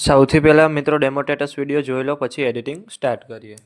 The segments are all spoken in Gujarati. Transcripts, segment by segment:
સૌથી પહેલાં મિત્રો ડેમો સ્ટેટસ વિડીયો જોઈ લો, પછી એડિટિંગ સ્ટાર્ટ કરીએ.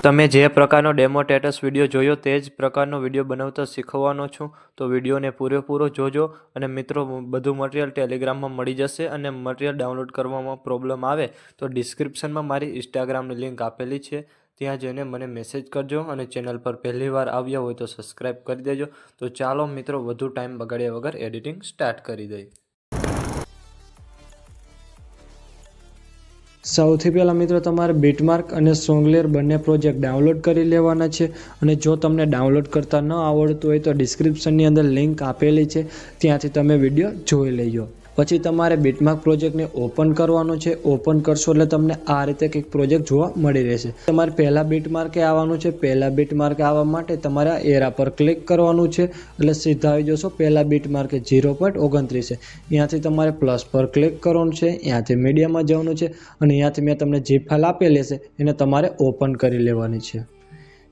તમે જે પ્રકારનો ડેમો સ્ટેટસ વિડીયો જોયો તે જ પ્રકારનો વિડીયો બનાવતા શીખવાનો છું, તો વિડીયોને પૂરેપૂરો જોજો. અને મિત્રો, બધું મટીરિયલ ટેલિગ્રામમાં મળી જશે. અને મટીરિયલ ડાઉનલોડ કરવામાં પ્રોબ્લેમ આવે તો ડિસ્ક્રિપ્શનમાં મારી ઇન્સ્ટાગ્રામની લિંક આપેલી છે, ત્યાં જઈને મને મેસેજ કરજો. અને ચેનલ પર પહેલી વાર આવ્યા હોય તો સબસ્ક્રાઈબ કરી દેજો. તો ચાલો મિત્રો, વધુ ટાઈમ બગાડ્યા વગર એડિટિંગ સ્ટાર્ટ કરી દઈએ. સૌથી પહેલાં મિત્રો, તમારે બીટમાર્ક અને સોંગલેર બંને પ્રોજેક્ટ ડાઉનલોડ કરી લેવાના છે. અને જો તમને ડાઉનલોડ કરતા ન આવડતું હોય તો ડિસ્ક્રિપ્શનની અંદર લિંક આપેલી છે, ત્યાંથી તમે વિડીયો જોઈ લેજો. પછી તમારે બીટમાર્ક પ્રોજેક્ટને ઓપન કરવાનું છે. ઓપન કરશો એટલે તમને આ રીતે કંઈક પ્રોજેક્ટ જોવા મળી રહેશે. તમારે પહેલા બીટમાર્કે આવવાનું છે. પહેલા બીટમાર્કે આવવા માટે તમારે આ એરા પર ક્લિક કરવાનું છે, એટલે સીધા આવી જશો. પહેલા બીટમાર્કે 0.29 છે, ત્યાંથી તમારે પ્લસ પર ક્લિક કરવાનું છે. ત્યાંથી મીડિયામાં જવાનું છે, અને ત્યાંથી મેં તમને જે ફાઇલ આપેલી છે એને તમારે ઓપન કરી લેવાની છે.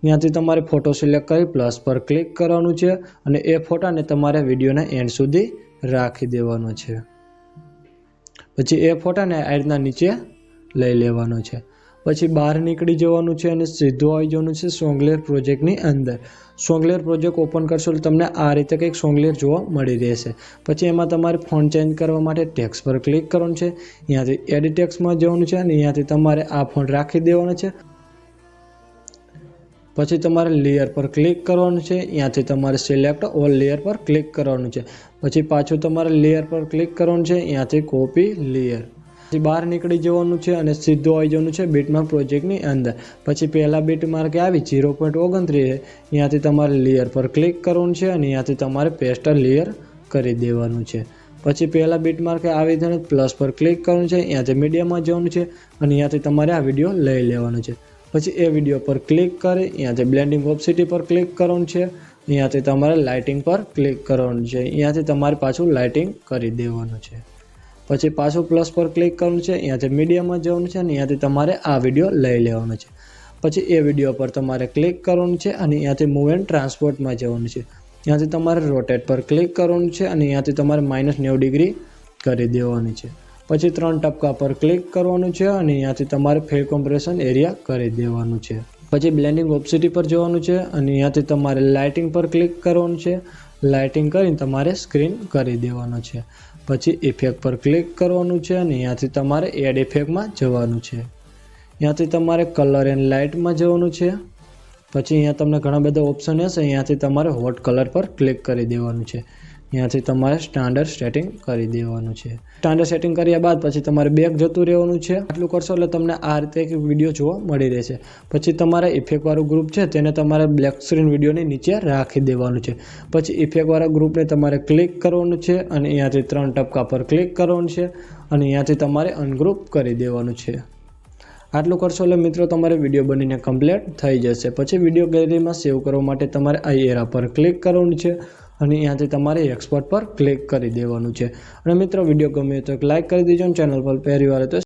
ત્યાંથી તમારે ફોટો સિલેક્ટ કરી પ્લસ પર ક્લિક કરવાનું છે, અને એ ફોટાને તમારે વિડીયોના એન્ડ સુધી રાખી દેવાનો છે. પછી એ ફોટાને આ રીતના નીચે લઈ લેવાનો છે. પછી બહાર નીકળી જવાનું છે અને સીધું આવી જવાનું છે સોંગલેર પ્રોજેક્ટની અંદર. સોંગલેર પ્રોજેક્ટ ઓપન કરશો એટલે તમને આ રીતે કંઈક સોંગલેર જોવા મળી રહેશે. પછી એમાં તમારે ફોન્ટ ચેન્જ કરવા માટે ટેક્સ્ટ પર ક્લિક કરવાનું છે. ત્યાંથી એડિટ ટેક્સ્ટમાં જવાનું છે, અને ત્યાંથી તમારે આ ફોન્ટ રાખી દેવાનો છે. પછી તમારે લેયર પર ક્લિક કરવાનું છે. ત્યાંથી તમારે સિલેક્ટ ઓલ લેયર પર ક્લિક કરવાનું છે. પછી પાછું તમારે લેયર પર ક્લિક કરવાનું છે. ત્યાંથી કોપી લેયર. પછી બહાર નીકળી જવાનું છે અને સીધું આવી જવાનું છે બીટમાર્ક પ્રોજેક્ટની અંદર. પછી પહેલા બીટમાર્કે આવી 0.29 ત્યાંથી તમારે લેયર પર ક્લિક કરવાનું છે, અને ત્યાંથી તમારે પેસ્ટ લેયર કરી દેવાનું છે. પછી પહેલા બીટમાર્કે આવી જઈને પ્લસ પર ક્લિક કરવાનું છે. ત્યાંથી મીડિયામાં જવાનું છે, અને ત્યાંથી તમારે આ વિડીયો લઈ લેવાનો છે. પછી એ વિડીયો પર ક્લિક કરી ત્યાંથી બ્લેન્ડિંગ ઓપ્સિટી પર ક્લિક કરવાનું છે. ત્યાંથી તમારે લાઇટિંગ પર ક્લિક કરવાનું છે. ત્યાંથી તમારે પાછું લાઇટિંગ કરી દેવાનું છે. પછી પાછું પ્લસ પર ક્લિક કરવાનું છે. ત્યાંથી મીડિયામાં જવાનું છે, અને ત્યાંથી તમારે આ વિડીયો લઈ લેવાનો છે. પછી એ વિડીયો પર તમારે ક્લિક કરવાનું છે, અને ત્યાંથી મૂવ એન્ડ ટ્રાન્સપોર્ટમાં જવાનું છે. ત્યાંથી તમારે રોટેટ પર ક્લિક કરવાનું છે, અને ત્યાંથી તમારે -90 ડિગ્રી કરી દેવાની છે. પછી 3 ટપકા પર ક્લિક કરવાનું છે, અને ત્યાંથી તમારે ફેર કોમ્પ્રેશન એરિયા કરી દેવાનું છે. પછી બ્લેન્ડિંગ ઓપ્સિટી પર જવાનું છે, અને ત્યાંથી તમારે લાઇટિંગ પર ક્લિક કરવાનું છે. લાઇટિંગ કરીને તમારે સ્ક્રીન કરી દેવાનું છે. પછી ઇફેક્ટ પર ક્લિક કરવાનું છે, અને ત્યાંથી તમારે એડ ઇફેક્ટમાં જવાનું છે. ત્યાંથી તમારે કલર એન્ડ લાઇટમાં જવાનું છે. પછી અહીંયા તમને ઘણા બધા ઓપ્શન હશે, ત્યાંથી તમારે હોટ કલર પર ક્લિક કરી દેવાનું છે. ત્યાંથી તમારે સ્ટાન્ડર્ડ સેટિંગ કરી દેવાનું છે. સ્ટાન્ડર્ડ સેટિંગ કર્યા બાદ પછી તમારે બેક જતું રહેવાનું છે. આટલું કરશો એટલે તમને આ રીતે એક વિડીયો જોવા મળી રહેશે. પછી તમારે ઇફેક્ટવાળું ગ્રુપ છે તેને તમારે બ્લેક સ્ક્રીન વિડીયોની નીચે રાખી દેવાનું છે. પછી ઇફેક્ટવાળા ગ્રુપને તમારે ક્લિક કરવાનું છે, અને ત્યાંથી 3 ટપકા પર ક્લિક કરવાનું છે, અને ત્યાંથી તમારે અનગ્રુપ કરી દેવાનું છે. આટલું કરશો એટલે મિત્રો તમારે વિડીયો બનીને કમ્પ્લીટ થઈ જશે. પછી વિડીયો ગેલેરીમાં સેવ કરવા માટે તમારે આ એરા પર ક્લિક કરવાનું છે, અને ત્યાંથી તમારે એક્સપોર્ટ પર ક્લિક કરી દેવાનું છે. અને મિત્રો, વિડીયો ગમે તો એક લાઇક કરી દેજો, અને ચેનલ પર પહેલી વાર તો